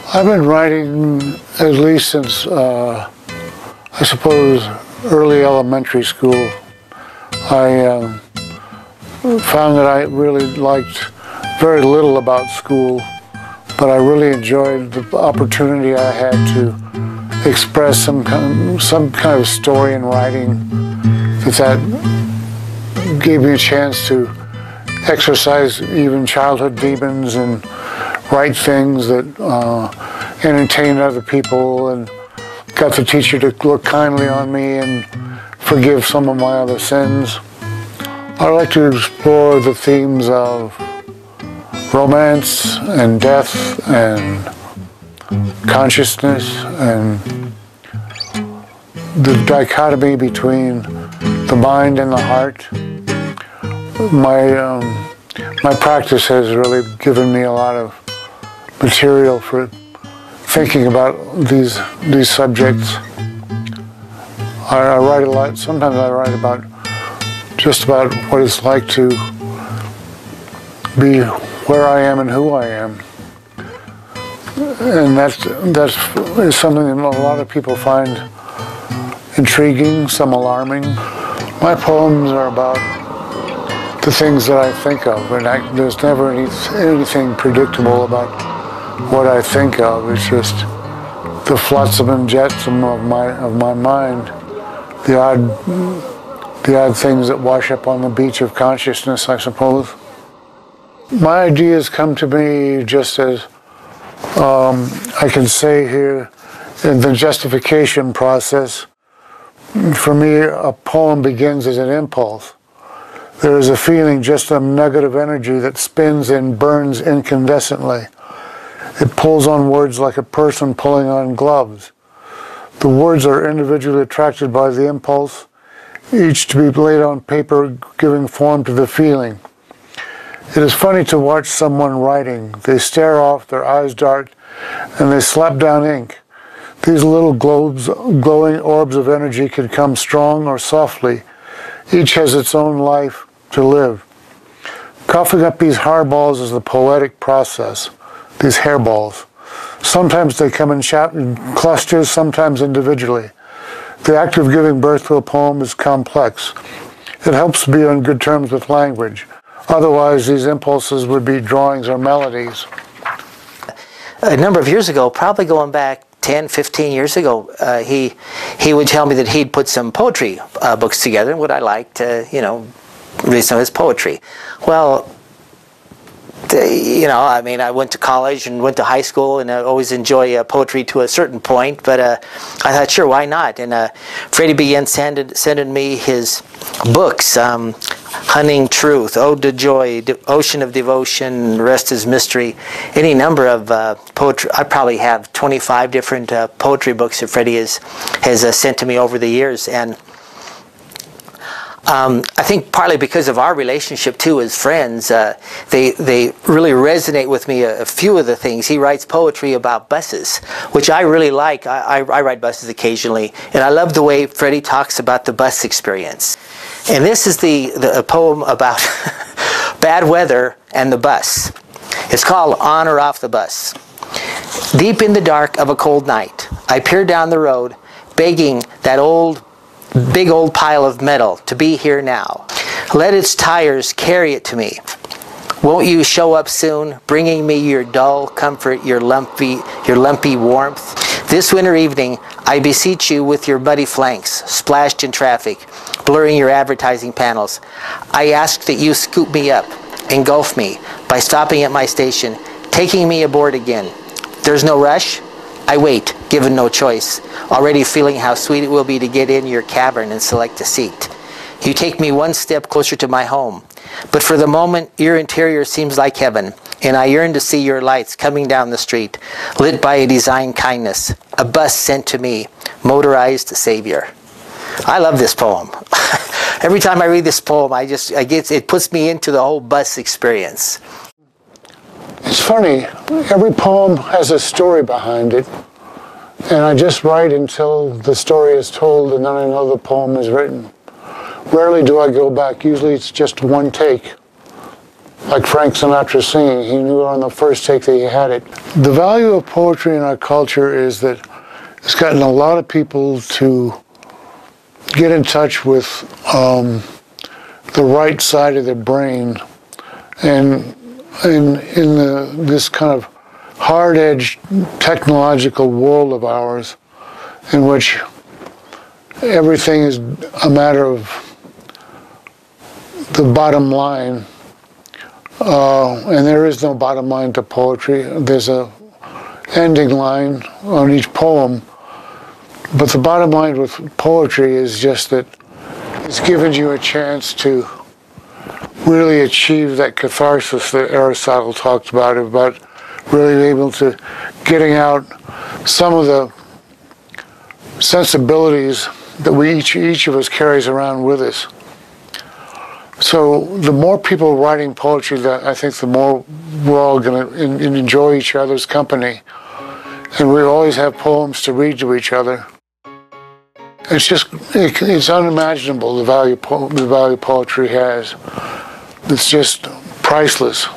I've been writing at least since, I suppose, early elementary school. I found that I really liked very little about school, but I really enjoyed the opportunity I had to express some kind of story in writing that gave me a chance to exercise even childhood demons and write things that entertained other people, and got the teacher to look kindly on me and forgive some of my other sins. I like to explore the themes of romance and death and consciousness and the dichotomy between the mind and the heart. My practice has really given me a lot of material for thinking about these subjects. I write a lot. Sometimes I write about just about what it's like to be where I am and who I am, and that is something that a lot of people find intriguing, some alarming. My poems are about the things that I think of, and there's never anything predictable about what I think of. It's just the flotsam and jetsam of my mind, the odd things that wash up on the beach of consciousness, I suppose. My ideas come to me just as I can say here in the justification process. For me, a poem begins as an impulse. There is a feeling, just a nugget of energy that spins and burns incandescently. It pulls on words like a person pulling on gloves. The words are individually attracted by the impulse, each to be laid on paper, giving form to the feeling. It is funny to watch someone writing. They stare off, their eyes dart, and they slap down ink. These little glowing orbs of energy can come strong or softly. Each has its own life to live. Coughing up these hairballs is the poetic process, these hairballs. Sometimes they come in clusters, sometimes individually. The act of giving birth to a poem is complex. It helps to be on good terms with language. Otherwise, these impulses would be drawings or melodies. A number of years ago, probably going back 10, 15 years ago, he would tell me that he'd put some poetry books together, and would I like to, read some of his poetry. Well, I mean, I went to college and went to high school, and I always enjoy poetry to a certain point, but I thought, sure, why not? And Freddy began sending me his books, Hunting Truth, Ode to Joy, Ocean of Devotion, Rest is Mystery, any number of poetry. I probably have 25 different poetry books that Freddy has sent to me over the years, and I think partly because of our relationship too as friends, they really resonate with me. A few of the things he writes poetry about buses, which I really like. I ride buses occasionally, and I love the way Freddy talks about the bus experience. And this is a poem about bad weather and the bus. It's called On or Off the Bus. Deep in the dark of a cold night, I peer down the road, begging that big old pile of metal to be here now. Let its tires carry it to me. Won't you show up soon, bringing me your dull comfort, your lumpy warmth? This winter evening, I beseech you with your muddy flanks, splashed in traffic, blurring your advertising panels. I ask that you scoop me up, engulf me, by stopping at my station, taking me aboard again. There's no rush. I wait, given no choice, already feeling how sweet it will be to get in your cavern and select a seat. You take me one step closer to my home, but for the moment your interior seems like heaven, and I yearn to see your lights coming down the street, lit by a design kindness, a bus sent to me, motorized savior. I love this poem. Every time I read this poem, it puts me into the whole bus experience. It's funny, every poem has a story behind it, and I just write until the story is told, and then I know the poem is written. Rarely do I go back. Usually it's just one take. like Frank Sinatra singing. He knew on the first take that he had it. The value of poetry in our culture is that it's gotten a lot of people to get in touch with the right side of their brain, and in this kind of hard-edged technological world of ours, in which everything is a matter of the bottom line, and there is no bottom line to poetry. There's a ending line on each poem, but the bottom line with poetry is just that it's given you a chance to really achieve that catharsis that Aristotle talked about really able to getting out some of the sensibilities that each of us carries around with us. So the more people writing poetry, that I think the more we're all going to enjoy each other's company, and we always have poems to read to each other. It's unimaginable the value poetry has. It's just priceless.